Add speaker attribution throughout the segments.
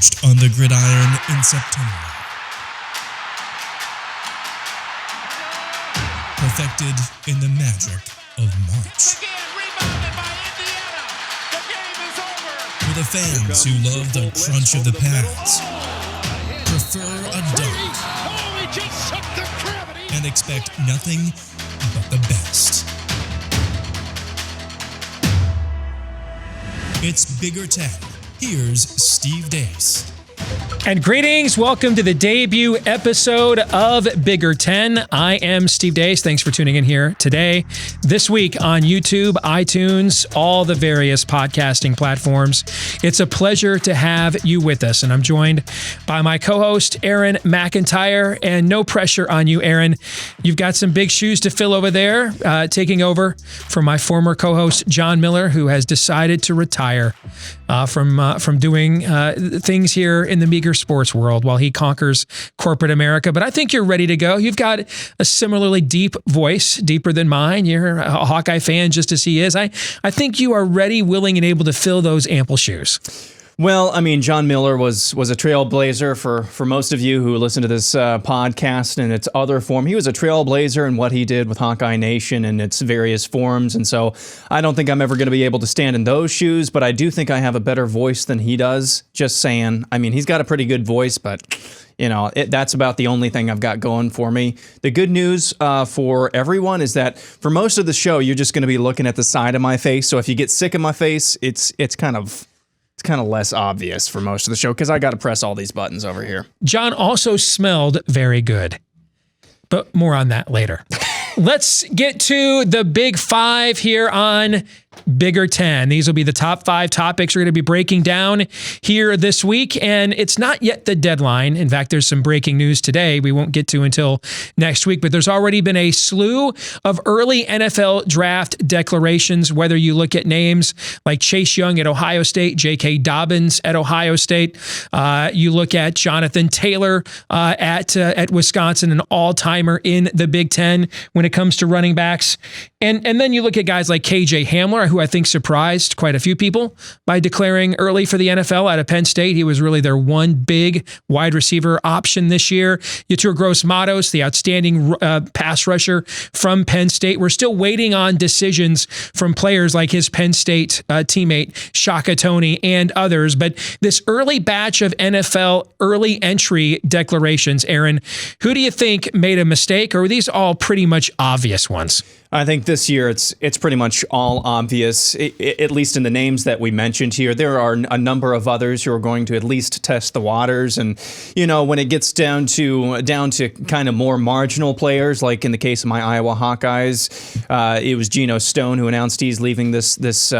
Speaker 1: forged on the gridiron in September. Perfected in the magic of March. For the fans who love the crunch of the pads, prefer a dunk, and expect nothing but the best. It's Bigger Ten. Here's Steve Deace.
Speaker 2: And greetings. Welcome to the debut episode of Bigger Ten. I am Steve Deace. Thanks for tuning in here today. This week on YouTube, iTunes, all the various podcasting platforms. It's a pleasure to have you with us. And I'm joined by my co-host, Aaron McIntire. And no pressure on you, Aaron. You've got some big shoes to fill over there, taking over from my former co-host, John Miller, who has decided to retire from doing things here in the meager sports world while he conquers corporate America. But I think you're ready to go. You've got a similarly deep voice, deeper than mine. You're a Hawkeye fan just as he is. I think you are ready, willing, and able to fill those ample shoes.
Speaker 3: Well, I mean, John Miller was a trailblazer for most of you who listen to this podcast in its other form. He was a trailblazer in what he did with Hawkeye Nation and its various forms. And so I don't think I'm ever going to be able to stand in those shoes, but I do think I have a better voice than he does. Just saying. I mean, he's got a pretty good voice, but you know, that's about the only thing I've got going for me. The good news for everyone is that for most of the show, you're just going to be looking at the side of my face. So if you get sick of my face, it's kind of less obvious for most of the show because I got to press all these buttons over here.
Speaker 2: John also smelled very good, but more on that later. Let's get to the big five here on Bigger Ten. These will be the top 5 topics we're going to be breaking down here this week, and it's not yet the deadline. In fact, there's some breaking news today we won't get to until next week, but there's already been a slew of early NFL draft declarations, whether you look at names like Chase Young at Ohio State, J.K. Dobbins at Ohio State, you look at Jonathan Taylor at Wisconsin, an all-timer in the Big Ten when it comes to running backs, and then you look at guys like K.J. Hamler, who I think surprised quite a few people by declaring early for the NFL out of Penn State. He was really their one big wide receiver option this year. Yetur Gross-Matos, the outstanding pass rusher from Penn State. We're still waiting on decisions from players like his Penn State teammate, Shaka Toney, and others. But this early batch of NFL early entry declarations, Aaron, who do you think made a mistake, or were these all pretty much obvious ones?
Speaker 3: I think this year it's pretty much all obvious, at least in the names that we mentioned here. There are a number of others who are going to at least test the waters. And, you know, when it gets down to kind of more marginal players, like in the case of my Iowa Hawkeyes, it was Geno Stone who announced he's leaving this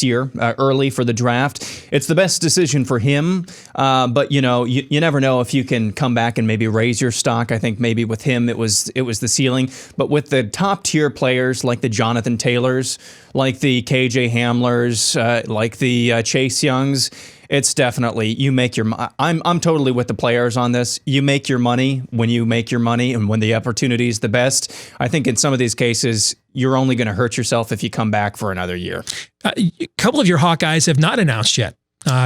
Speaker 3: year early for the draft. It's the best decision for him. But, you know, you never know if you can come back and maybe raise your stock. I think maybe with him it was the ceiling. But with the top tier players like the Jonathan Taylors, like the KJ Hamlers, like the Chase Youngs, it's definitely you make your. I'm totally with the players on this. You make your money when you make your money and when the opportunity is the best. I think in some of these cases, you're only going to hurt yourself if you come back for another year.
Speaker 2: A couple of your Hawkeyes have not announced yet.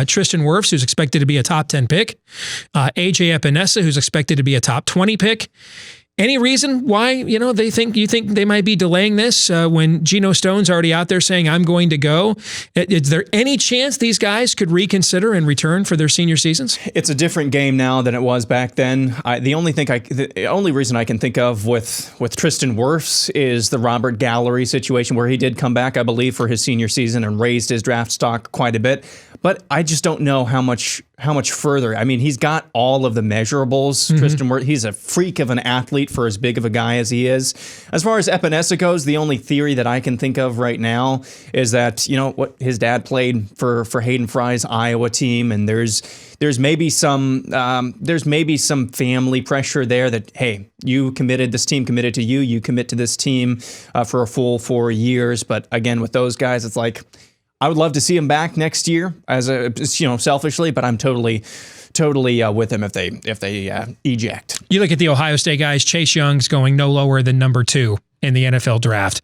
Speaker 2: Tristan Wirfs, who's expected to be a top 10 pick. AJ Epinesa, who's expected to be a top 20 pick. Any reason why, you think they might be delaying this when Geno Stone's already out there saying, I'm going to go? Is there any chance these guys could reconsider and return for their senior seasons?
Speaker 3: It's a different game now than it was back then. The only reason I can think of with Tristan Wirfs is the Robert Gallery situation where he did come back, I believe, for his senior season and raised his draft stock quite a bit. But I just don't know how much further. I mean, he's got all of the measurables. Tristan Wirfs, he's a freak of an athlete for as big of a guy as he is. As far as Epinesa goes, the only theory that I can think of right now is that, his dad played for Hayden Fry's Iowa team, and there's maybe some family pressure there that, hey, this team committed to you, you commit to this team for a full 4 years. But again, with those guys, it's like, I would love to see him back next year selfishly, but I'm totally totally with them if they eject.
Speaker 2: You look at the Ohio State guys, Chase Young's going no lower than number 2 in the NFL draft.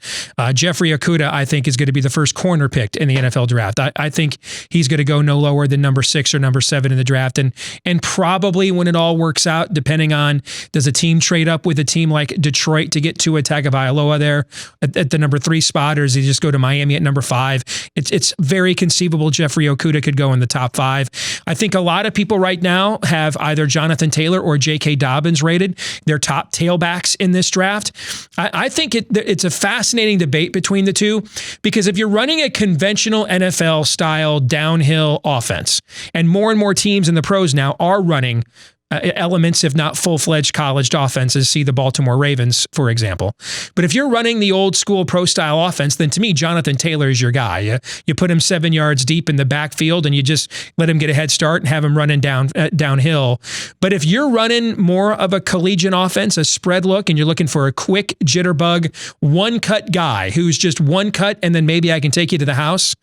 Speaker 2: Jeffrey Okudah, I think, is going to be the first corner picked in the NFL draft. I think he's going to go no lower than number 6 or number 7 in the draft. And probably when it all works out, depending on, does a team trade up with a team like Detroit to get Tua Tagovailoa there at the number 3 spot, or does he just go to Miami at number 5? It's very conceivable Jeffrey Okudah could go in the top 5. I think a lot of people right now have either Jonathan Taylor or J.K. Dobbins rated their top tailbacks in this draft. I think it's a fascinating debate between the two, because if you're running a conventional NFL style downhill offense, and more teams in the pros now are running elements, if not full-fledged college offenses, see the Baltimore Ravens, for example. But if you're running the old school pro style offense, then to me, Jonathan Taylor is your guy. You put him 7 yards deep in the backfield and you just let him get a head start and have him running downhill. But if you're running more of a collegiate offense, a spread look, and you're looking for a quick jitterbug, one-cut guy who's just one cut and then maybe I can take you to the house.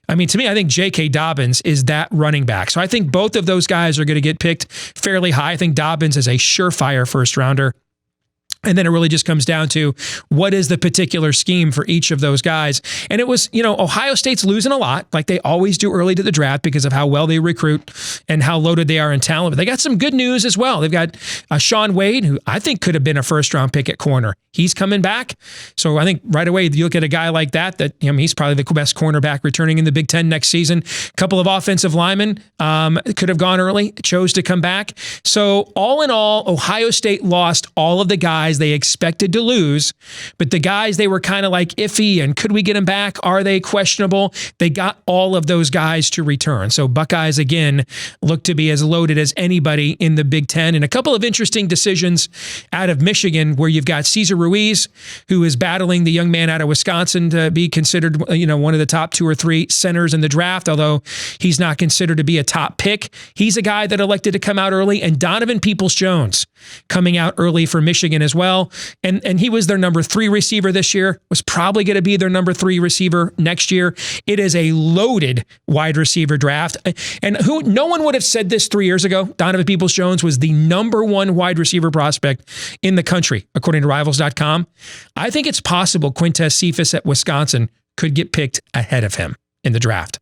Speaker 2: I mean, to me, I think J.K. Dobbins is that running back. So I think both of those guys are going to get picked fairly high. I think Dobbins is a surefire first rounder. And then it really just comes down to what is the particular scheme for each of those guys. And it was, Ohio State's losing a lot, like they always do early to the draft because of how well they recruit and how loaded they are in talent. But they got some good news as well. They've got Shaun Wade, who I think could have been a first-round pick at corner. He's coming back. So I think right away, you look at a guy like that he's probably the best cornerback returning in the Big Ten next season. A couple of offensive linemen could have gone early, chose to come back. So all in all, Ohio State lost all of the guys they expected to lose, but the guys they were kind of like iffy and could we get them back? Are they questionable? They got all of those guys to return. So Buckeyes, again, look to be as loaded as anybody in the Big Ten. And a couple of interesting decisions out of Michigan where you've got Cesar Ruiz, who is battling the young man out of Wisconsin to be considered, one of the top 2 or 3 centers in the draft, although he's not considered to be a top pick. He's a guy that elected to come out early, and Donovan Peoples-Jones coming out early for Michigan as well. And he was their number 3 receiver this year, was probably going to be their number 3 receiver next year. It is a loaded wide receiver draft. And no one would have said this 3 years ago. Donovan Peoples-Jones was the number 1 wide receiver prospect in the country, according to Rivals.com. I think it's possible Quintez Cephas at Wisconsin could get picked ahead of him in the draft.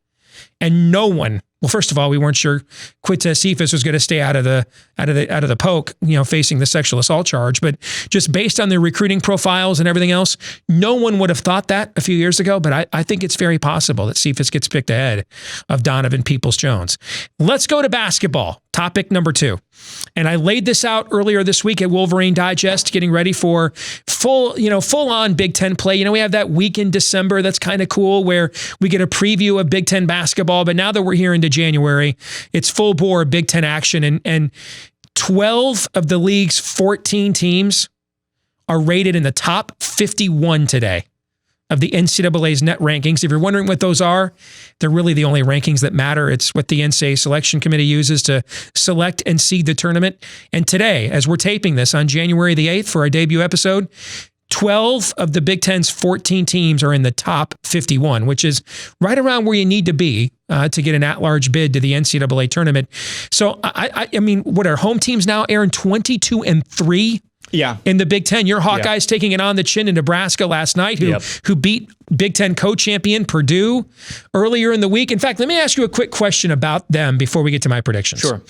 Speaker 2: And no one, well, first of all, we weren't sure Quintez Cephas was going to stay out of the poke, facing the sexual assault charge. But just based on their recruiting profiles and everything else, no one would have thought that a few years ago. But I think it's very possible that Cephas gets picked ahead of Donovan Peoples-Jones. Let's go to basketball. Topic number 2. And I laid this out earlier this week at Wolverine Digest, getting ready for full-on Big Ten play. We have that week in December that's kind of cool where we get a preview of Big Ten basketball. But now that we're here into January, it's full bore Big Ten action. And 12 of the league's 14 teams are rated in the top 51 today of the NCAA's net rankings. If you're wondering what those are, they're really the only rankings that matter. It's what the NCAA selection committee uses to select and seed the tournament. And today, as we're taping this on January the 8th for our debut episode, 12 of the Big Ten's 14 teams are in the top 51, which is right around where you need to be to get an at-large bid to the NCAA tournament. So, I mean, what are home teams now, Aaron, 22-3?
Speaker 3: Yeah.
Speaker 2: In the Big Ten, your Hawkeyes taking it on the chin in Nebraska last night, who beat Big Ten co-champion Purdue earlier in the week. In fact, let me ask you a quick question about them before we get to my predictions.
Speaker 3: Sure.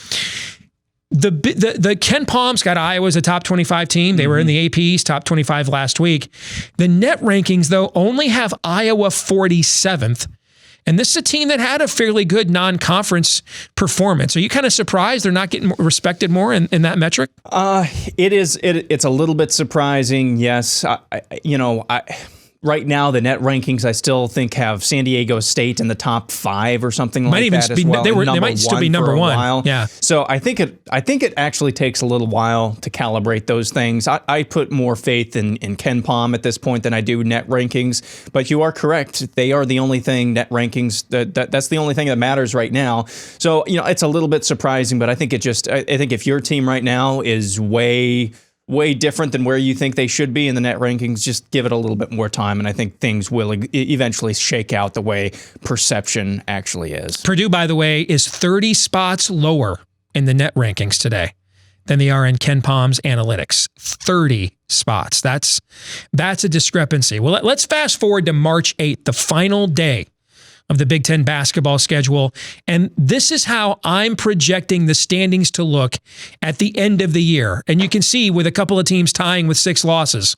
Speaker 2: The Ken Palm's got Iowa as a top 25 team. They were in the AP's top 25 last week. The net rankings, though, only have Iowa 47th. And this is a team that had a fairly good non-conference performance. Are you kind of surprised they're not getting respected more in that metric?
Speaker 3: It's a little bit surprising, yes. Right now, the net rankings I still think have San Diego State in the top 5 or something like that as well.
Speaker 2: They might still be number 1. Yeah.
Speaker 3: So I think it actually takes a little while to calibrate those things. I put more faith in Ken Palm at this point than I do net rankings. But you are correct; they are the only thing net rankings. That's the only thing that matters right now. So it's a little bit surprising, but I think I think if your team right now is way different than where you think they should be in the net rankings, just give it a little bit more time, and I think things will eventually shake out the way perception actually is.
Speaker 2: Purdue, by the way, is 30 spots lower in the net rankings today than they are in Ken Palm's analytics. 30 spots. That's a discrepancy. Well, let's fast forward to March 8th, the final day of the Big Ten basketball schedule. And this is how I'm projecting the standings to look at the end of the year. And you can see with a couple of teams tying with 6 losses,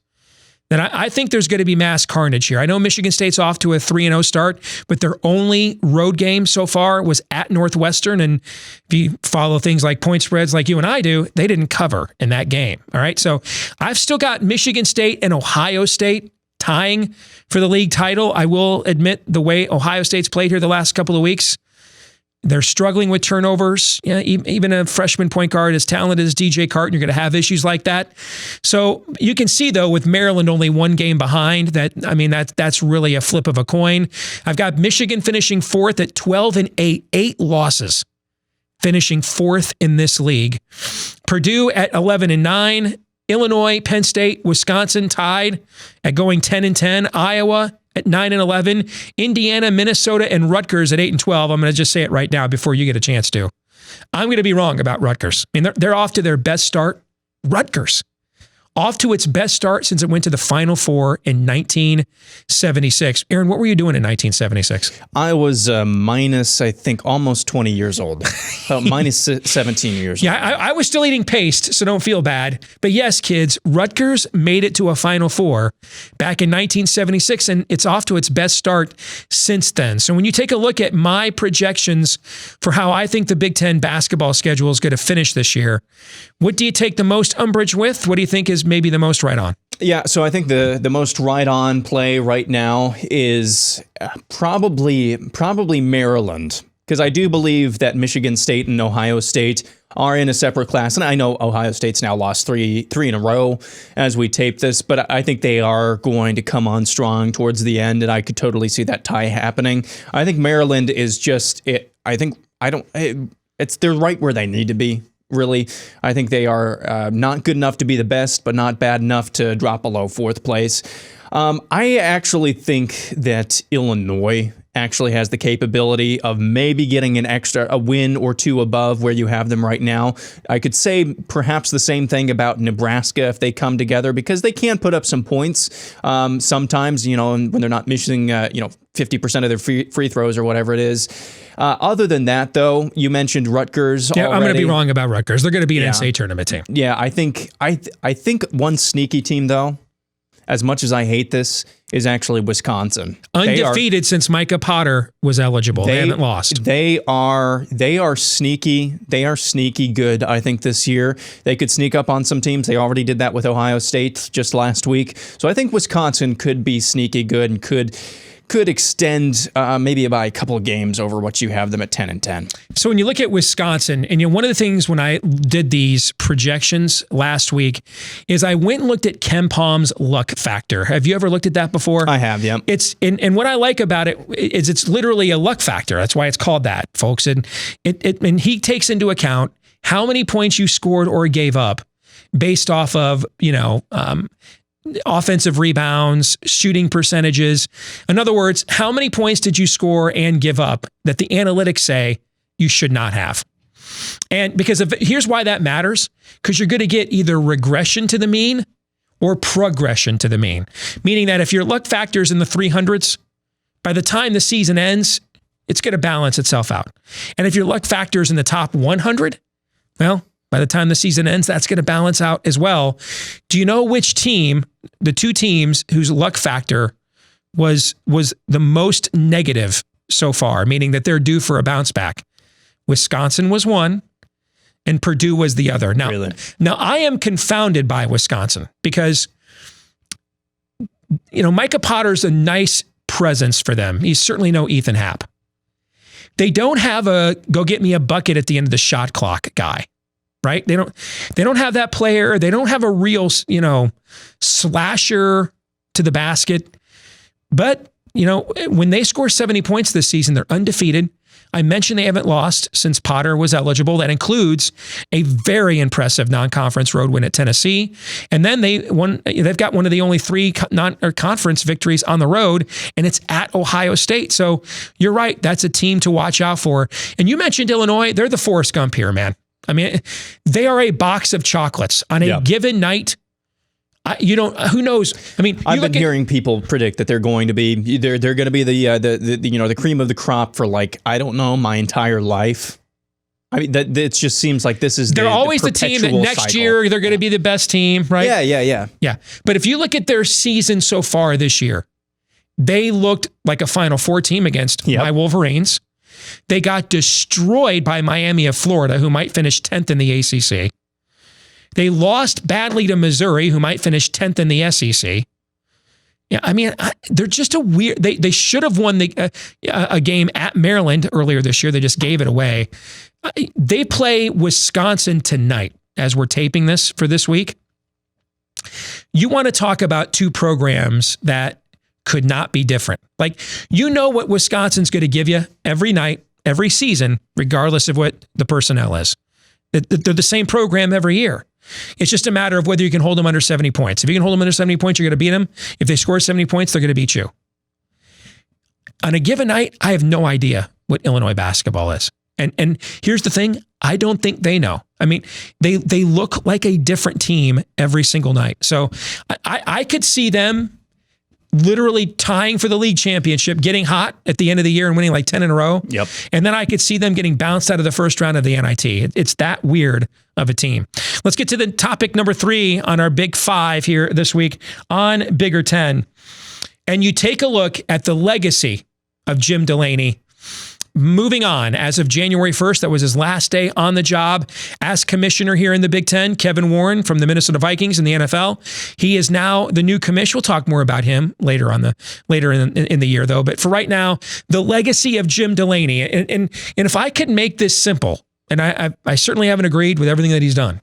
Speaker 2: that I think there's going to be mass carnage here. I know Michigan State's off to a 3-0 start, but their only road game so far was at Northwestern. And if you follow things like point spreads like you and I do, they didn't cover in that game. All right. So I've still got Michigan State and Ohio State tying for the league title. I will admit the way Ohio State's played here the last couple of weeks, they're struggling with turnovers. Yeah, even a freshman point guard as talented as DJ Carton, you're going to have issues like that. So you can see, though, with Maryland only 1 game behind, that's really a flip of a coin. I've got Michigan finishing 4th at 12-8, 8 losses, finishing 4th in this league. Purdue at 11-9. Illinois, Penn State, Wisconsin tied at going 10-10. Iowa at 9-11. Indiana, Minnesota, and Rutgers at 8-12. I'm going to just say it right now before you get a chance to. I'm going to be wrong about Rutgers. I mean, they're off to their best start. Rutgers, off to its best start since it went to the Final Four in 1976. Aaron, what were you doing in 1976?
Speaker 3: I was minus, I think, almost 20 years old. Minus 17 years old.
Speaker 2: Yeah, I was still eating paste, so don't feel bad. But yes, kids, Rutgers made it to a Final Four back in 1976, and it's off to its best start since then. So when you take a look at my projections for how I think the Big Ten basketball schedule is going to finish this year, what do you take the most umbrage with? What do you think is maybe the most right on?
Speaker 3: Yeah, so I think the most right on play right now is probably Maryland, because I do believe that Michigan State and Ohio State are in a separate class. And I know Ohio State's now lost three in a row as we tape this, but I think they are going to come on strong towards the end, and I could totally see that tie happening. I think Maryland is just it. They're right where they need to be. Really, I think they are not good enough to be the best, but not bad enough to drop below 4th place. I actually think that Illinois actually has the capability of maybe getting a win or 2 above where you have them right now. I could say perhaps the same thing about Nebraska if they come together, because they can put up some points sometimes, when they're not missing 50% of their free throws or whatever it is. Other than that, though, you mentioned Rutgers.
Speaker 2: Yeah,
Speaker 3: already.
Speaker 2: I'm going to be wrong about Rutgers. They're going to be an NCAA tournament team.
Speaker 3: Yeah, I think one sneaky team, though, as much as I hate this, is actually Wisconsin.
Speaker 2: Undefeated since Micah Potter was eligible. They haven't lost.
Speaker 3: They are sneaky. They are sneaky good, I think, this year. They could sneak up on some teams. They already did that with Ohio State just last week. So I think Wisconsin could be sneaky good and could extend maybe by a couple of games over what you have them at 10-10.
Speaker 2: So when you look at Wisconsin, and one of the things when I did these projections last week is I went and looked at Ken Palm's luck factor. Have you ever looked at that before?
Speaker 3: I have, yeah.
Speaker 2: And what I like about it is it's literally a luck factor. That's why it's called that, folks. And and he takes into account how many points you scored or gave up based off of, offensive rebounds, shooting percentages. In other words, how many points did you score and give up that the analytics say you should not have? And because here's why that matters, because you're going to get either regression to the mean or progression to the mean, meaning that if your luck factor's in the 300s, by the time the season ends, it's going to balance itself out. And if your luck factor's in the top 100, well, by the time the season ends, that's going to balance out as well. Do you know which team, the 2 teams whose luck factor was the most negative so far, meaning that they're due for a bounce back? Wisconsin was one, and Purdue was the other. Now,
Speaker 3: really?
Speaker 2: Now I am confounded by Wisconsin because, Micah Potter's a nice presence for them. He's certainly no Ethan Happ. They don't have a go get me a bucket at the end of the shot clock guy. Right? They don't have that player. They don't have a real, slasher to the basket. But, when they score 70 points this season, they're undefeated. I mentioned they haven't lost since Potter was eligible. That includes a very impressive non-conference road win at Tennessee. And then they've got one of the only 3 conference victories on the road, and it's at Ohio State. So you're right. That's a team to watch out for. And you mentioned Illinois. They're the Forrest Gump here, man. I mean, they are a box of chocolates on a given night. Who knows? I mean,
Speaker 3: I've been hearing people predict that they're going to be the cream of the crop for my entire life. I mean, it just seems like this is
Speaker 2: they're always the team that next year they're going to be the best team, right? Yeah. But if you look at their season so far this year, they looked like a Final Four team against my Wolverines. They got destroyed by Miami of Florida, who might finish 10th in the ACC. They lost badly to Missouri, who might finish 10th in the SEC. Yeah, I mean, they're just a weird. They should have won a game at Maryland earlier this year. They just gave it away. They play Wisconsin tonight as we're taping this for this week. You want to talk about two programs that could not be different. Like, what Wisconsin's going to give you every night, every season, regardless of what the personnel is. They're the same program every year. It's just a matter of whether you can hold them under 70 points. If you can hold them under 70 points, you're going to beat them. If they score 70 points, they're going to beat you. On a given night, I have no idea what Illinois basketball is. And here's the thing, I don't think they know. I mean, they look like a different team every single night. So I could see them literally tying for the league championship, getting hot at the end of the year and winning like 10 in a row.
Speaker 3: Yep.
Speaker 2: And then I could see them getting bounced out of the first round of the NIT. It's that weird of a team. Let's get to the topic number 3 on our Big 5 here this week on Bigger 10. And you take a look at the legacy of Jim Delany. Moving on, as of January 1st, that was his last day on the job as commissioner here in the Big Ten. Kevin Warren from the Minnesota Vikings in the NFL. He is now the new commissioner. We'll talk more about him later in the year, though. But for right now, the legacy of Jim Delany. And if I could make this simple, and I certainly haven't agreed with everything that he's done,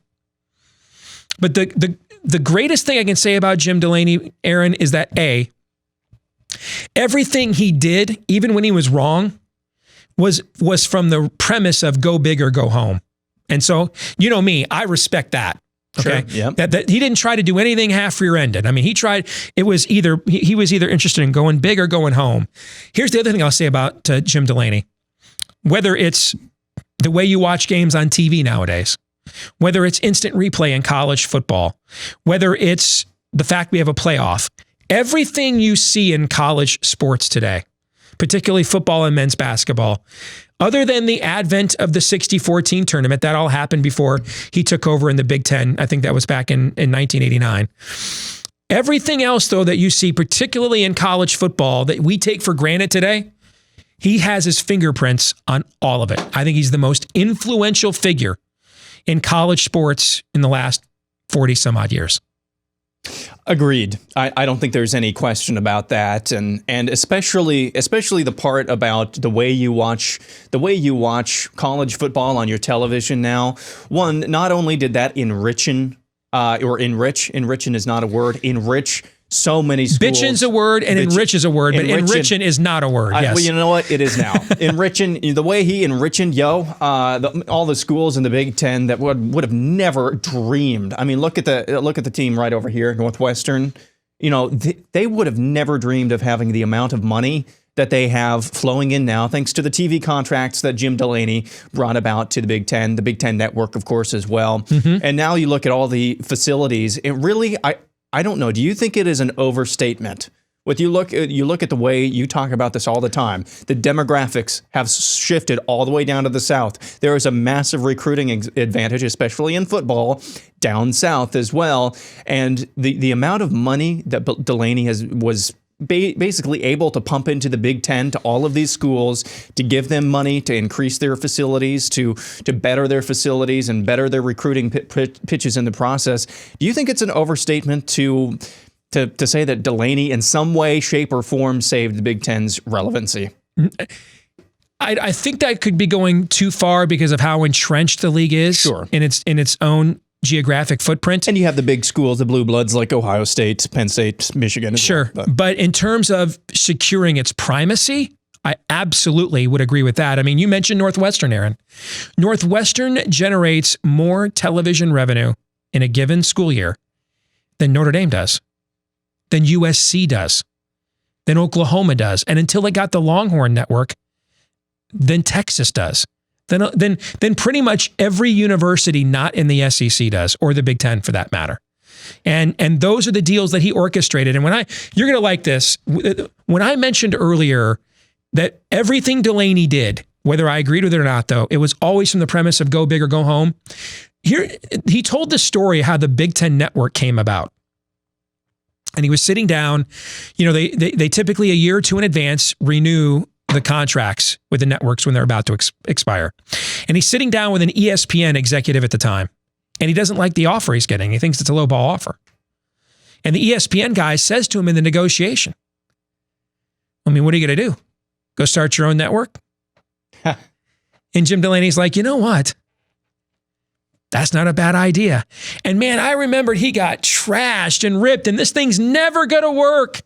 Speaker 2: but the greatest thing I can say about Jim Delany, Aaron, is that everything he did, even when he was wrong, was from the premise of go big or go home. And so, me, I respect that. Okay.
Speaker 3: Sure. Yep.
Speaker 2: That he didn't try to do anything half rear-ended. I mean, he tried, he was either interested in going big or going home. Here's the other thing I'll say about Jim Delany. Whether it's the way you watch games on TV nowadays, whether it's instant replay in college football, whether it's the fact we have a playoff, everything you see in college sports today, particularly football and men's basketball, other than the advent of the 60-14 tournament, that all happened before he took over in the Big Ten. I think that was back in 1989. Everything else, though, that you see, particularly in college football, that we take for granted today, he has his fingerprints on all of it. I think he's the most influential figure in college sports in the last 40 some odd years.
Speaker 3: Agreed. I don't think there's any question about that, and especially the part about the way you watch college football on your television now. One, not only did that enrich is not a word. Enrich so many schools.
Speaker 2: Bitchin's a word and enrich is a word, but enrichin' is not a word. Yes.
Speaker 3: Well, you know what? It is now. Enrichin', the way he enrichin', all the schools in the Big Ten that would have never dreamed. I mean, look at the team right over here, Northwestern. They would have never dreamed of having the amount of money that they have flowing in now, thanks to the TV contracts that Jim Delany brought about to the Big Ten Network, of course, as well. Mm-hmm. And now you look at all the facilities. It really, I don't know. Do you think it is an overstatement? You look at the way you talk about this all the time. The demographics have shifted all the way down to the South. There is a massive recruiting advantage, especially in football, down South as well. And the amount of money that Delany was basically able to pump into the Big Ten, to all of these schools, to give them money, to increase their facilities, to better their facilities and better their recruiting pitches in the process. Do you think it's an overstatement to say that Delany in some way, shape, or form saved the Big Ten's relevancy?
Speaker 2: I think that could be going too far because of how entrenched the league is in its own geographic footprint.
Speaker 3: And you have the big schools, the blue bloods like Ohio State, Penn State, Michigan.
Speaker 2: Sure.
Speaker 3: Well,
Speaker 2: but in terms of securing its primacy, I absolutely would agree with that. I mean, you mentioned Northwestern, Aaron. Northwestern generates more television revenue in a given school year than Notre Dame does, than USC does, than Oklahoma does. And until they got the Longhorn Network, than Texas does. than pretty much every university not in the SEC does, or the Big Ten for that matter. And those are the deals that he orchestrated. And you're going to like this. When I mentioned earlier that everything Delaney did, whether I agreed with it or not, though, it was always from the premise of go big or go home. Here, he told the story how the Big Ten Network came about. And he was sitting down, they typically a year or two in advance renew the contracts with the networks when they're about to expire. And he's sitting down with an ESPN executive at the time. And he doesn't like the offer he's getting. He thinks it's a low ball offer. And the ESPN guy says to him in the negotiation, I mean, what are you going to do? Go start your own network? And Jim Delaney's like, you know what? That's not a bad idea. And man, I remembered he got trashed and ripped, and this thing's never going to work,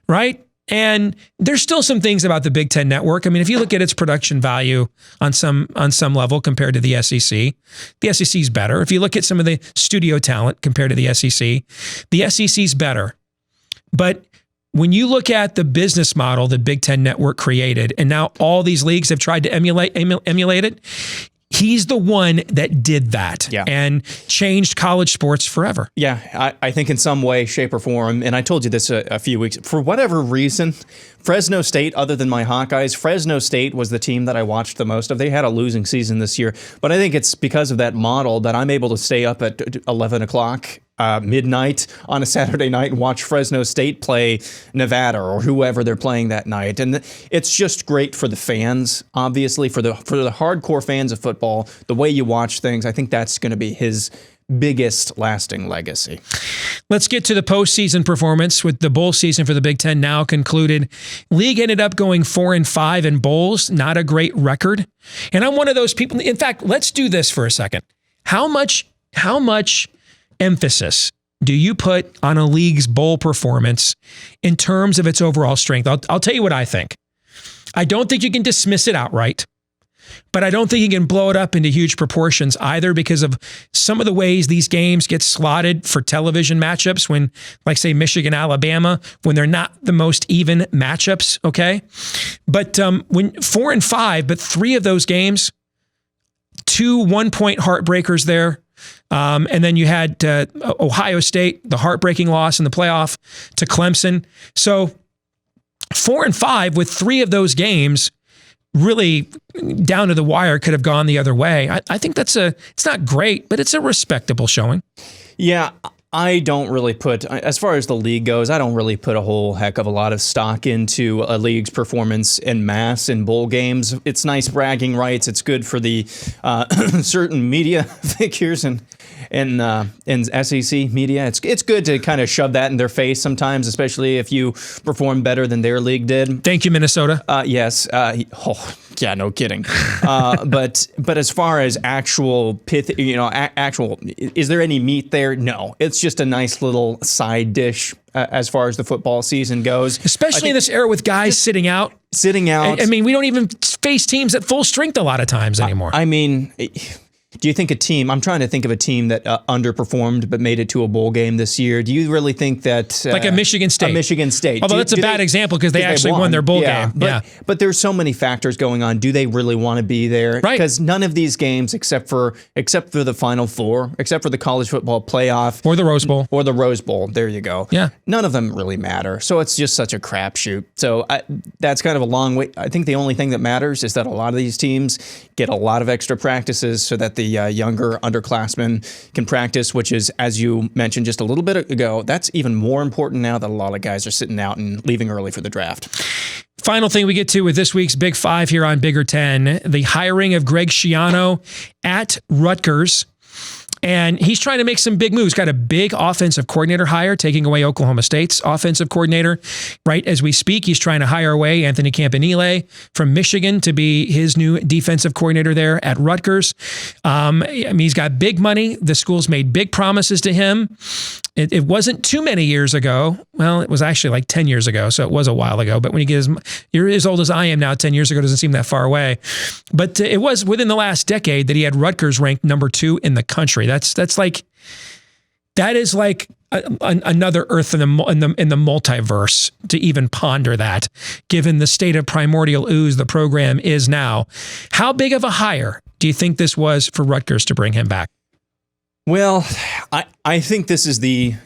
Speaker 2: right? And there's still some things about the Big Ten Network. I mean, if you look at its production value on some level compared to the SEC is better. If you look at some of the studio talent compared to the SEC's better. But when you look at the business model the Big Ten Network created, and now all these leagues have tried to emulate it, he's the one that did that and changed college sports forever.
Speaker 3: Yeah, I think in some way, shape, or form, and I told you this a few weeks, for whatever reason, Fresno State, other than my Hawkeyes, Fresno State was the team that I watched the most of. They had a losing season this year, but I think it's because of that model that I'm able to stay up at 11 o'clock midnight on a Saturday night and watch Fresno State play Nevada or whoever they're playing that night. And it's just great for the fans, obviously, for the hardcore fans of football, the way you watch things. I think that's going to be his biggest lasting legacy.
Speaker 2: Let's get to the postseason performance with the bowl season for the Big Ten now concluded. League ended up going 4-5 in bowls, not a great record. And I'm one of those people. In fact, let's do this for a second. How much emphasis do you put on a league's bowl performance in terms of its overall strength? I'll tell you what I think. I don't think you can dismiss it outright, but I don't think you can blow it up into huge proportions either because of some of the ways these games get slotted for television matchups when, like, say, Michigan, Alabama, when they're not the most even matchups, okay? But when 4-5, but 3 of those games, 2 1-point heartbreakers there. And then you had Ohio State, the heartbreaking loss in the playoff to Clemson. So 4-5 with 3 of those games really down to the wire could have gone the other way. I think it's not great, but it's a respectable showing.
Speaker 3: Yeah, I don't really put, as far as the league goes, I don't really put a whole heck of a lot of stock into a league's performance en masse in bowl games. It's nice bragging rights. It's good for the certain media figures and SEC media. It's good to kind of shove that in their face sometimes, especially if you perform better than their league did.
Speaker 2: Thank you, Minnesota.
Speaker 3: Yes. Yeah, no kidding. But as far as actual is there any meat there? No, it's just a nice little side dish as far as the football season goes.
Speaker 2: Especially in this era with guys sitting out. I mean, we don't even face teams at full strength a lot of times anymore.
Speaker 3: I mean, do you think I'm trying to think of a team that underperformed but made it to a bowl game this year. Do you really think that...
Speaker 2: like a Michigan State. Although that's a bad example because they actually won their bowl game.
Speaker 3: But there's so many factors going on. Do they really want to be there?
Speaker 2: Right.
Speaker 3: Because none of these games, except for the Final Four, except for the college football playoff.
Speaker 2: Or the Rose Bowl.
Speaker 3: Or the Rose Bowl. There you go.
Speaker 2: Yeah.
Speaker 3: None of them really matter. So it's just such a crapshoot. So that's kind of a long way. I think the only thing that matters is that a lot of these teams get a lot of extra practices so that the younger underclassmen can practice, which is, as you mentioned just a little bit ago, that's even more important now that a lot of guys are sitting out and leaving early for the draft.
Speaker 2: Final thing we get to with this week's Big 5 here on Bigger 10, the hiring of Greg Schiano at Rutgers. And he's trying to make some big moves. Got a big offensive coordinator hire, taking away Oklahoma State's offensive coordinator. Right as we speak, he's trying to hire away Anthony Campanile from Michigan to be his new defensive coordinator there at Rutgers. I mean, he's got big money. The school's made big promises to him. It wasn't too many years ago. Well, it was actually like 10 years ago, so it was a while ago. But when you're as old as I am now, 10 years ago doesn't seem that far away. But it was within the last decade that he had Rutgers ranked number 2 in the country. That is like another Earth in the multiverse to even ponder that, given the state of primordial ooze the program is now. How big of a hire do you think this was for Rutgers to bring him back?
Speaker 3: Well, I think this is the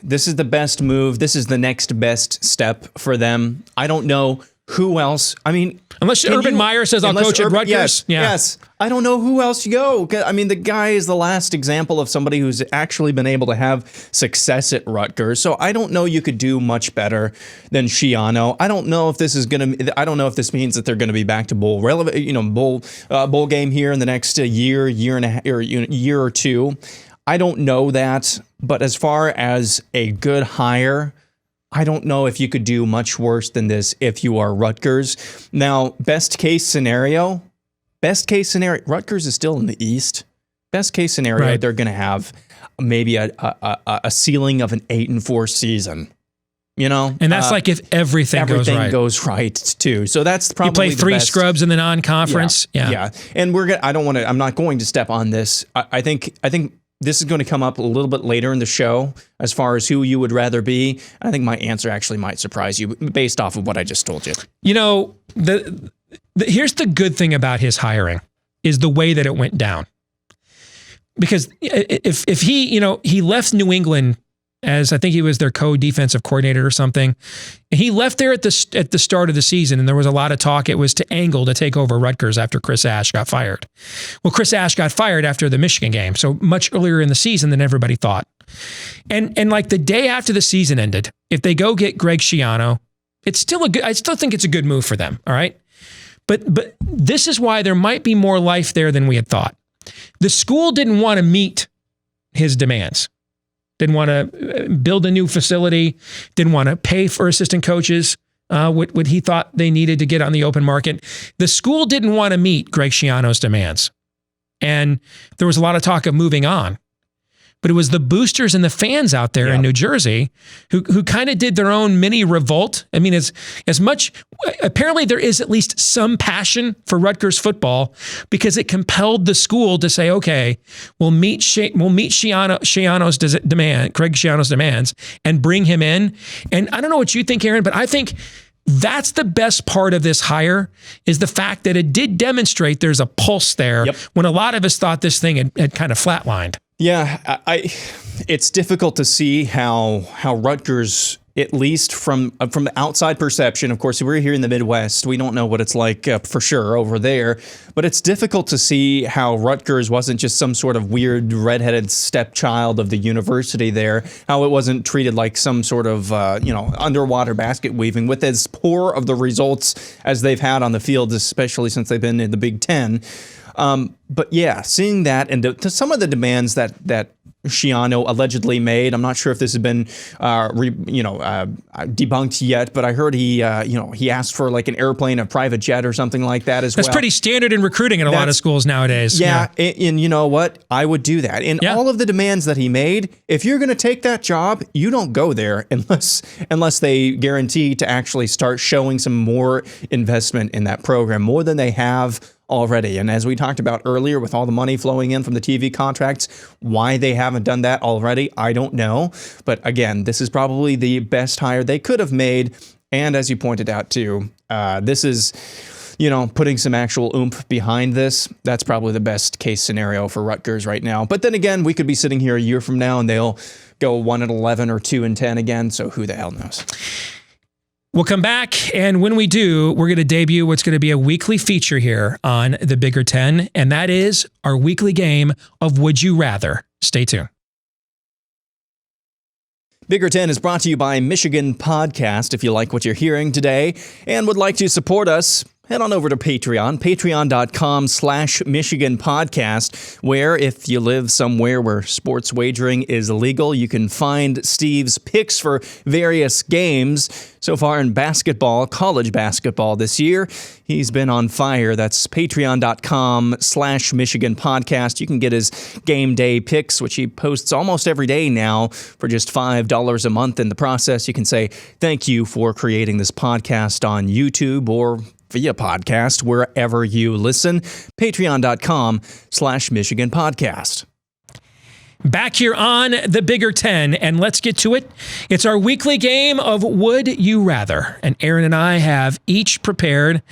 Speaker 3: best move. This is the next best step for them. I don't know who else. I mean,
Speaker 2: unless Urban Meyer says I'll coach at Rutgers.
Speaker 3: Yes. I don't know who else you go. I mean, the guy is the last example of somebody who's actually been able to have success at Rutgers. So I don't know you could do much better than Schiano. I don't know if this means that they're going to be back to bowl game here in the next year and a half, or year or two. I don't know that. But as far as a good hire, I don't know if you could do much worse than this if you are Rutgers. Now, best case scenario, Rutgers is still in the East. Best case scenario, right, they're going to have maybe a ceiling of an 8-4 season. And that's like if everything goes right too. So that's probably
Speaker 2: you play three scrubs in the non-conference.
Speaker 3: Yeah. And I'm not going to step on this. I think this is going to come up a little bit later in the show as far as who you would rather be. I think my answer actually might surprise you based off of what I just told you.
Speaker 2: Here's the good thing about his hiring is the way that it went down. Because if he left New England as I think he was their co-defensive coordinator or something. And he left there at the start of the season, and there was a lot of talk. It was to Angle to take over Rutgers after Chris Ash got fired. Well, Chris Ash got fired after the Michigan game, so much earlier in the season than everybody thought. And like the day after the season ended, if they go get Greg Schiano, it's still I still think it's a good move for them. All right, but this is why there might be more life there than we had thought. The school didn't want to meet his demands. Didn't want to build a new facility, didn't want to pay for assistant coaches, what he thought they needed to get on the open market. The school didn't want to meet Greg Schiano's demands. And there was a lot of talk of moving on. But it was the boosters and the fans out there in New Jersey who kind of did their own mini revolt. I mean, as much, apparently there is at least some passion for Rutgers football because it compelled the school to say, okay, we'll meet Schiano's demand, Greg Schiano's demands, and bring him in. And I don't know what you think, Aaron, but I think that's the best part of this hire is the fact that it did demonstrate there's a pulse there when a lot of us thought this thing had kind of flatlined.
Speaker 3: Yeah, it's difficult to see how Rutgers, at least from the outside perception, of course, we're here in the Midwest. We don't know what it's like for sure over there, but it's difficult to see how Rutgers wasn't just some sort of weird redheaded stepchild of the university there, how it wasn't treated like some sort of, underwater basket weaving with as poor of the results as they've had on the field, especially since they've been in the Big Ten. But yeah, seeing that and to some of the demands that Schiano allegedly made, I'm not sure if this has been, debunked yet, but I heard he asked for like an airplane, a private jet or something like that as well.
Speaker 2: That's pretty standard in recruiting in a lot of schools nowadays.
Speaker 3: Yeah. And you know what? I would do that. And all of the demands that he made, if you're going to take that job, you don't go there unless they guarantee to actually start showing some more investment in that program, more than they have already. And as we talked about earlier, with all the money flowing in from the TV contracts, why they haven't done that already, I don't know. But again, this is probably the best hire they could have made. And as you pointed out too, this is, putting some actual oomph behind this. That's probably the best case scenario for Rutgers right now. But then again, we could be sitting here a year from now and they'll go 1-11 or 2-10 again. So who the hell knows?
Speaker 2: We'll come back, and when we do, we're going to debut what's going to be a weekly feature here on the Bigger 10, and that is our weekly game of Would You Rather. Stay tuned.
Speaker 3: Bigger 10 is brought to you by Michigan Podcast. If you like what you're hearing today and would like to support us, head on over to Patreon, patreon.com/Michigan Podcast, where if you live somewhere where sports wagering is illegal, you can find Steve's picks for various games. So far in basketball, college basketball this year, he's been on fire. That's patreon.com/Michigan Podcast. You can get his game day picks, which he posts almost every day now for just $5 a month. In the process, you can say thank you for creating this podcast on YouTube or via podcast, wherever you listen. Patreon.com/Michigan Podcast.
Speaker 2: Back here on the Bigger Ten, and let's get to it. It's our weekly game of Would You Rather, and Aaron and I have each prepared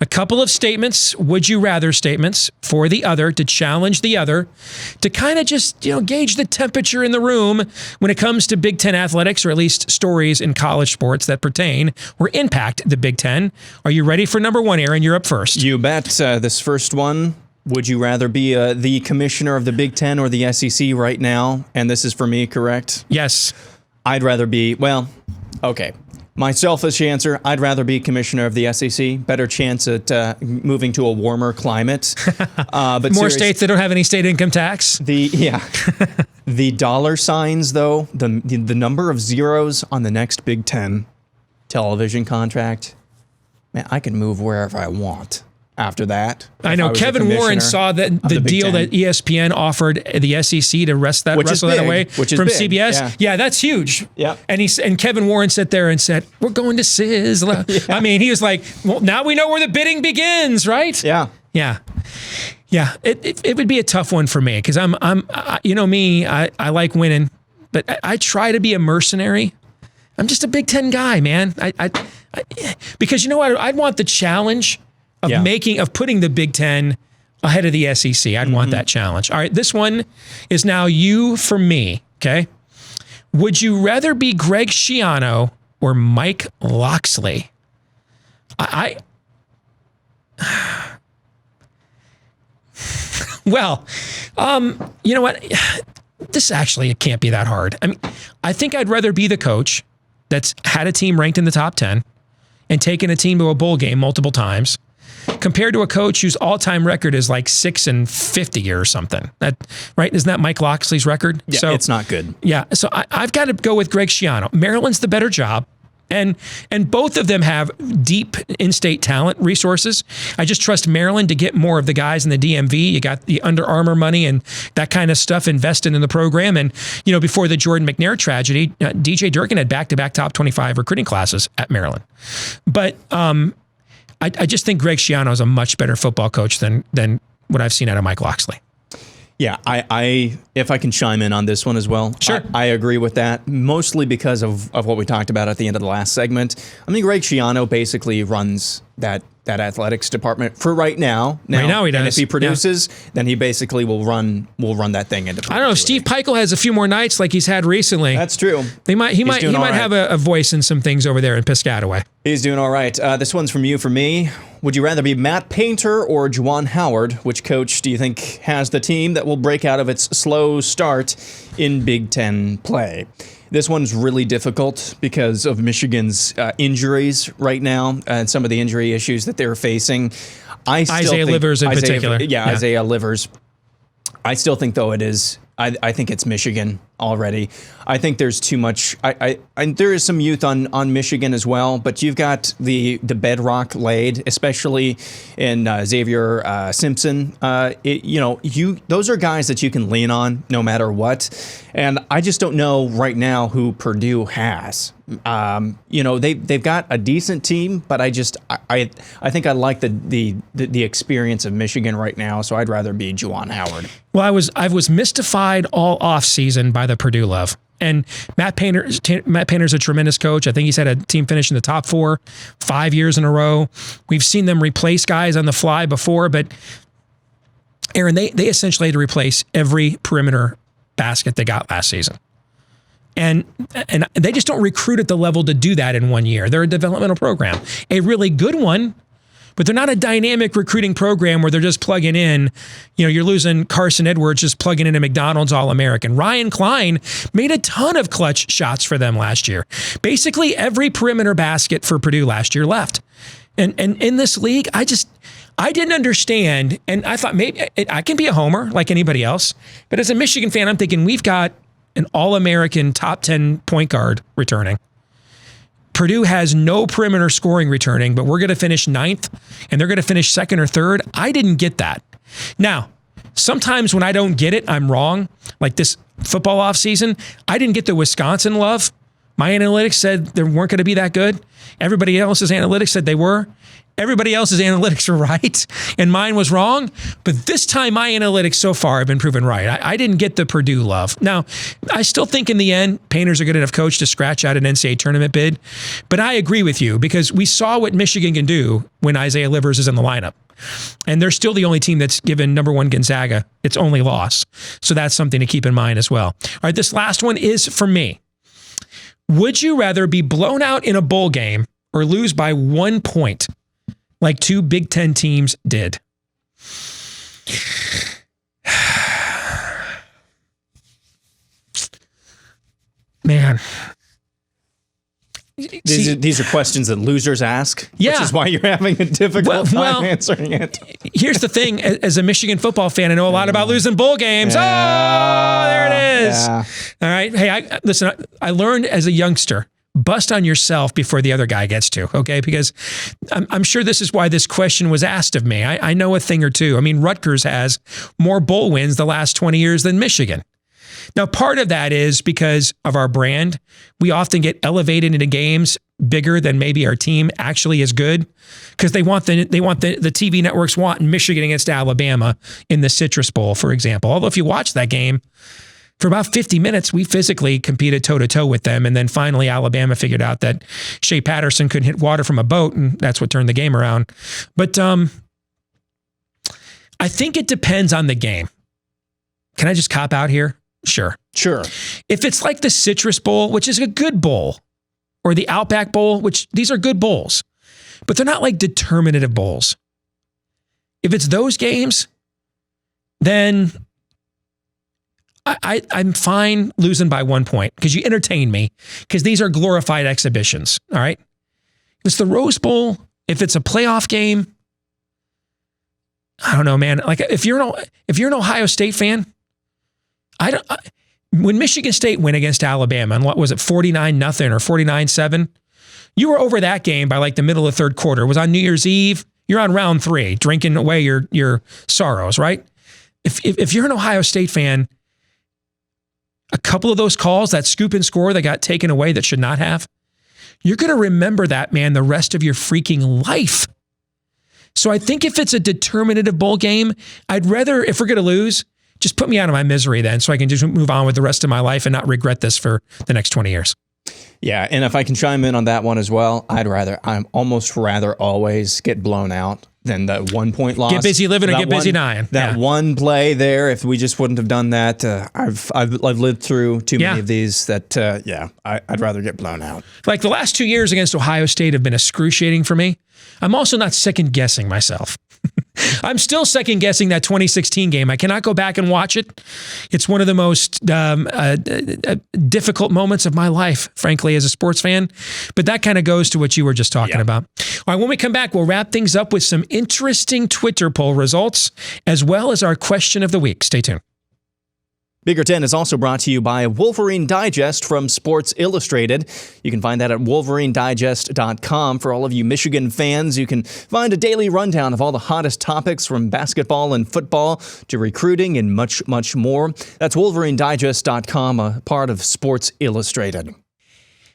Speaker 2: a couple of statements, would you rather statements, for the other, to challenge the other, to kind of just, gauge the temperature in the room when it comes to Big Ten athletics, or at least stories in college sports that pertain or impact the Big Ten. Are you ready for number one, Aaron? You're up first.
Speaker 3: You bet. This first one. Would you rather be the commissioner of the Big Ten or the SEC right now? And this is for me, correct?
Speaker 2: Yes.
Speaker 3: I'd rather be, okay. My selfish answer, I'd rather be commissioner of the SEC. Better chance at moving to a warmer climate. But
Speaker 2: more states that don't have any state income tax.
Speaker 3: The dollar signs, though, the number of zeros on the next Big Ten television contract, man, I can move wherever I want. After that,
Speaker 2: I know Kevin Warren saw that the deal that ESPN offered the SEC to wrestle that away from CBS. Yeah, that's huge.
Speaker 3: Yeah,
Speaker 2: and Kevin Warren sat there and said, "We're going to sizzle." Yeah. I mean, he was like, "Well, now we know where the bidding begins, right?"
Speaker 3: Yeah.
Speaker 2: It would be a tough one for me because I'm me. I like winning, but I try to be a mercenary. I'm just a Big Ten guy, man. I because I'd want the challenge of putting the Big Ten ahead of the SEC. I'd want that challenge. All right, this one is now you for me, okay? Would you rather be Greg Schiano or Mike Locksley? Well, you know what? This actually, it can't be that hard. I mean, I think I'd rather be the coach that's had a team ranked in the top 10 and taken a team to a bowl game multiple times, compared to a coach whose all-time record is like 6-50 or something. Right? Isn't that Mike Locksley's record?
Speaker 3: Yeah, so, it's not good.
Speaker 2: Yeah, so I've got to go with Greg Schiano. Maryland's the better job, and both of them have deep in-state talent resources. I just trust Maryland to get more of the guys in the DMV. You got the Under Armour money and that kind of stuff invested in the program. And, before the Jordan McNair tragedy, DJ Durkin had back-to-back top 25 recruiting classes at Maryland. But I just think Greg Schiano is a much better football coach than what I've seen out of Mike Locksley.
Speaker 3: Yeah, I if I can chime in on this one as well.
Speaker 2: Sure.
Speaker 3: I agree with that, mostly because of what we talked about at the end of the last segment. I mean, Greg Schiano basically runs that athletics department for right now.
Speaker 2: Right now he does.
Speaker 3: And if he produces, then he basically will run that thing into.
Speaker 2: I don't know. Steve Peichel has a few more nights like he's had recently.
Speaker 3: That's true.
Speaker 2: He might have a voice in some things over there in Piscataway.
Speaker 3: He's doing all right. This one's from you for me. Would you rather be Matt Painter or Juwan Howard? Which coach do you think has the team that will break out of its slow start in Big Ten play? This one's really difficult because of Michigan's injuries right now and some of the injury issues that they're facing.
Speaker 2: Isaiah Livers in particular.
Speaker 3: Yeah, Isaiah Livers. I still think, though, it is. I think it's Michigan already. I think there's too much. There is some youth on Michigan as well, but you've got the bedrock laid, especially in Xavier Simpson. Those are guys that you can lean on no matter what. And I just don't know right now who Purdue has. They've got a decent team, but I think I like the experience of Michigan right now, so I'd rather be Juwan Howard.
Speaker 2: Well, I was mystified all off season by the Purdue love. And Matt Painter's a tremendous coach. I think he's had a team finish in the top 4 5 years in a row. We've seen them replace guys on the fly before, but Aaron, they essentially had to replace every perimeter basket they got last season. And they just don't recruit at the level to do that in 1 year. They're a developmental program, a really good one, but they're not a dynamic recruiting program where they're just plugging in. You're losing Carson Edwards just plugging in a McDonald's All-American. Ryan Klein made a ton of clutch shots for them last year. Basically, every perimeter basket for Purdue last year left. And in this league, I didn't understand, and I thought maybe I can be a homer like anybody else, but as a Michigan fan, I'm thinking we've got an All-American top 10 point guard returning. Purdue has no perimeter scoring returning, but we're going to finish 9th, and they're going to finish 2nd or 3rd. I didn't get that. Now, sometimes when I don't get it, I'm wrong. Like this football offseason, I didn't get the Wisconsin love My analytics said they weren't going to be that good. Everybody else's analytics said they were. Everybody else's analytics were right, and mine was wrong. But this time, my analytics so far have been proven right. I didn't get the Purdue love. Now, I still think in the end, Painter's a good enough coach to scratch out an NCAA tournament bid. But I agree with you because we saw what Michigan can do when Isaiah Livers is in the lineup. And they're still the only team that's given number one Gonzaga its only loss. So that's something to keep in mind as well. All right, this last one is for me. Would you rather be blown out in a bowl game or lose by 1 point like two Big Ten teams did? Man.
Speaker 3: These are questions that losers ask, which is why you're having a difficult time answering it.
Speaker 2: Here's the thing. As a Michigan football fan, I know a lot about losing bowl games. Yeah. Oh, there it is. Yeah. All right. Hey, listen, I learned as a youngster, bust on yourself before the other guy gets to, okay? Because I'm sure this is why this question was asked of me. I know a thing or two. I mean, Rutgers has more bowl wins the last 20 years than Michigan. Now, part of that is because of our brand. We often get elevated into games bigger than maybe our team actually is good because the TV networks want Michigan against Alabama in the Citrus Bowl, for example. Although if you watch that game, for about 50 minutes, we physically competed toe-to-toe with them. And then finally, Alabama figured out that Shea Patterson couldn't hit water from a boat, and that's what turned the game around. But I think it depends on the game. Can I just cop out here? Sure. If it's like the Citrus Bowl, which is a good bowl, or the Outback Bowl, which these are good bowls, but they're not like determinative bowls. If it's those games, then I'm fine losing by 1 point because you entertain me because these are glorified exhibitions. All right. If it's the Rose Bowl, if it's a playoff game, I don't know, man. Like if you're an Ohio State fan, when Michigan State went against Alabama and what was it, 49-0 or 49-7, you were over that game by like the middle of third quarter. It was on New Year's Eve. You're on round 3, drinking away your sorrows, right? If you're an Ohio State fan, a couple of those calls, that scoop and score that got taken away that should not have, you're going to remember that, man, the rest of your freaking life. So I think if it's a determinative bowl game, I'd rather, if we're going to lose, just put me out of my misery then so I can just move on with the rest of my life and not regret this for the next 20 years.
Speaker 3: Yeah, and if I can chime in on that one as well, I'm almost rather always get blown out than the 1 point loss.
Speaker 2: Get busy living or get busy dying.
Speaker 3: That one play there, if we just wouldn't have done that, I've lived through too many of these that, I'd rather get blown out.
Speaker 2: Like the last 2 years against Ohio State have been excruciating for me. I'm also not second guessing myself. I'm still second guessing that 2016 game. I cannot go back and watch it. It's one of the most difficult moments of my life, frankly, as a sports fan. But that kind of goes to what you were just talking about. All right, when we come back, we'll wrap things up with some interesting Twitter poll results, as well as our question of the week. Stay tuned.
Speaker 3: Bigger Ten is also brought to you by Wolverine Digest from Sports Illustrated. You can find that at wolverinedigest.com. For all of you Michigan fans, you can find a daily rundown of all the hottest topics from basketball and football to recruiting and much, much more. That's wolverinedigest.com, a part of Sports Illustrated.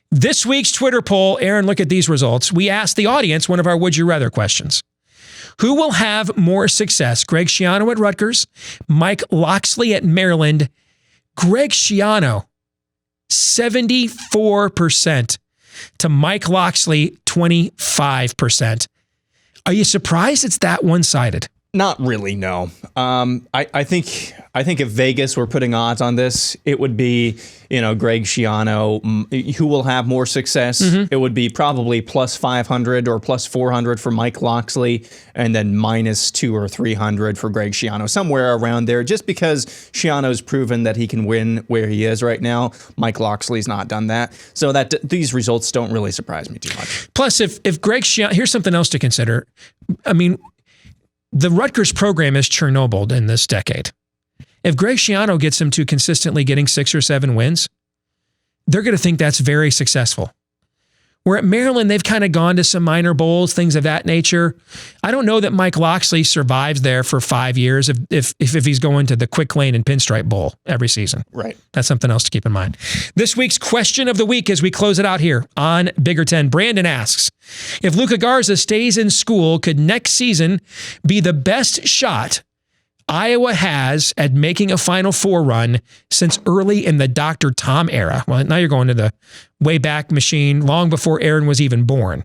Speaker 2: This week's Twitter poll, Aaron, look at these results. We asked the audience one of our Would You Rather questions. Who will have more success? Greg Schiano at Rutgers, Mike Locksley at Maryland. Greg Schiano, 74% to Mike Locksley, 25%. Are you surprised it's that one-sided?
Speaker 3: Not really, no. I think if Vegas were putting odds on this, it would be, Greg Schiano, who will have more success. Mm-hmm. It would be probably plus 500 or plus 400 for Mike Locksley, and then minus 200 or 300 for Greg Schiano, somewhere around there. Just because Schiano's proven that he can win where he is right now, Mike Locksley's not done that. So that these results don't really surprise me too much.
Speaker 2: Plus, if Greg Schiano, here's something else to consider. I mean, the Rutgers program is Chernobyled in this decade. If Greg Schiano gets them to consistently getting 6 or 7 wins, they're going to think that's very successful. Where at Maryland, they've kind of gone to some minor bowls, things of that nature. I don't know that Mike Loxley survives there for 5 years if he's going to the Quick Lane and Pinstripe Bowl every season.
Speaker 3: Right.
Speaker 2: That's something else to keep in mind. This week's question of the week as we close it out here on Bigger Ten. Brandon asks, if Luka Garza stays in school, could next season be the best shot Iowa has at making a Final Four run since early in the Dr. Tom era? Well, now you're going to the way back machine, long before Aaron was even born.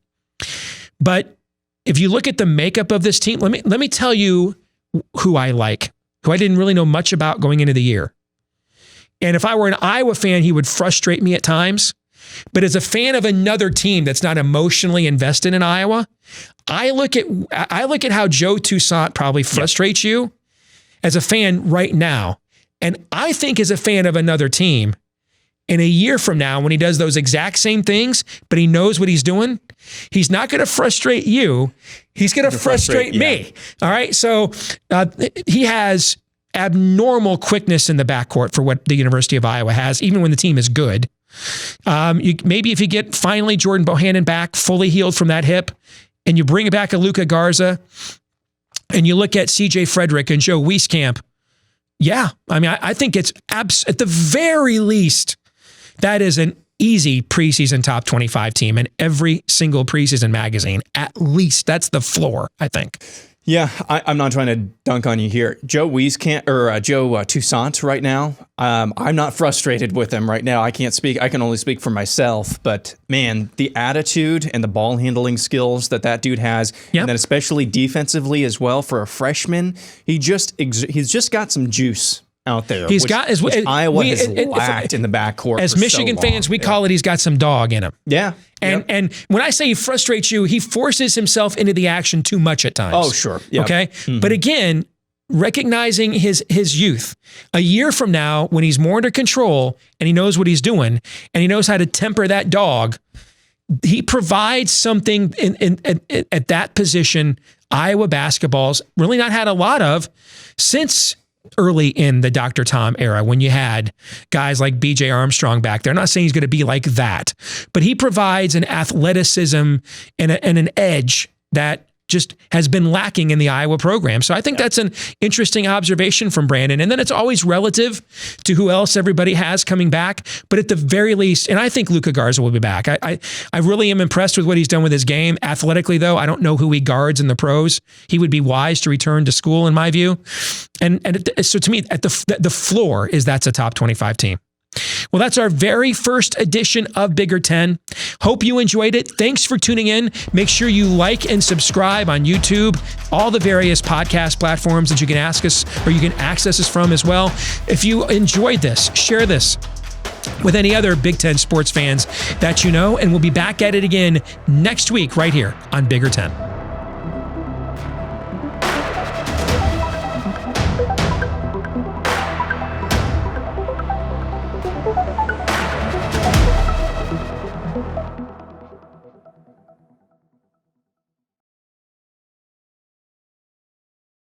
Speaker 2: But if you look at the makeup of this team, let me tell you who I like, who I didn't really know much about going into the year. And if I were an Iowa fan, he would frustrate me at times. But as a fan of another team that's not emotionally invested in Iowa, I look at how Joe Toussaint probably frustrates you as a fan right now. And I think as a fan of another team, in a year from now, when he does those exact same things, but he knows what he's doing, he's not going to frustrate you. He's going to frustrate me. All right. So he has abnormal quickness in the backcourt for what the University of Iowa has, even when the team is good. Maybe if you get finally Jordan Bohannon back, fully healed from that hip, and you bring back a Luka Garza, and you look at CJ Frederick and Joe Wieskamp, yeah, I mean, I think it's at the very least, that is an easy preseason top 25 team in every single preseason magazine. At least that's the floor, I think.
Speaker 3: Yeah, I'm not trying to dunk on you here. Joe Toussaint right now, I'm not frustrated with him right now. I can't speak. I can only speak for myself. But, man, the attitude and the ball handling skills that dude has, and then especially defensively as well for a freshman, he's just got some juice out there.
Speaker 2: He's got
Speaker 3: Iowa has lacked in the backcourt.
Speaker 2: As Michigan fans, we call it he's got some dog in him.
Speaker 3: Yeah.
Speaker 2: And when I say he frustrates you, he forces himself into the action too much at times.
Speaker 3: Oh, sure. Yep.
Speaker 2: Okay. Mm-hmm. But again, recognizing his youth, a year from now, when he's more under control and he knows what he's doing and he knows how to temper that dog, he provides something at that position Iowa basketball's really not had a lot of since early in the Dr. Tom era, when you had guys like B.J. Armstrong back there. I'm not saying he's going to be like that, but he provides an athleticism and an edge that just has been lacking in the Iowa program. So I think that's an interesting observation from Brandon. And then it's always relative to who else everybody has coming back. But at the very least, and I think Luka Garza will be back. I really am impressed with what he's done with his game. Athletically, though, I don't know who he guards in the pros. He would be wise to return to school, in my view. And so to me, at the floor is that's a top 25 team. Well, that's our very first edition of Bigger Ten. Hope you enjoyed it. Thanks for tuning in. Make sure you like and subscribe on YouTube, all the various podcast platforms that you can ask us or you can access us from as well. If you enjoyed this, share this with any other Big Ten sports fans that you know, and we'll be back at it again next week right here on Bigger Ten.
Speaker 4: Thank you.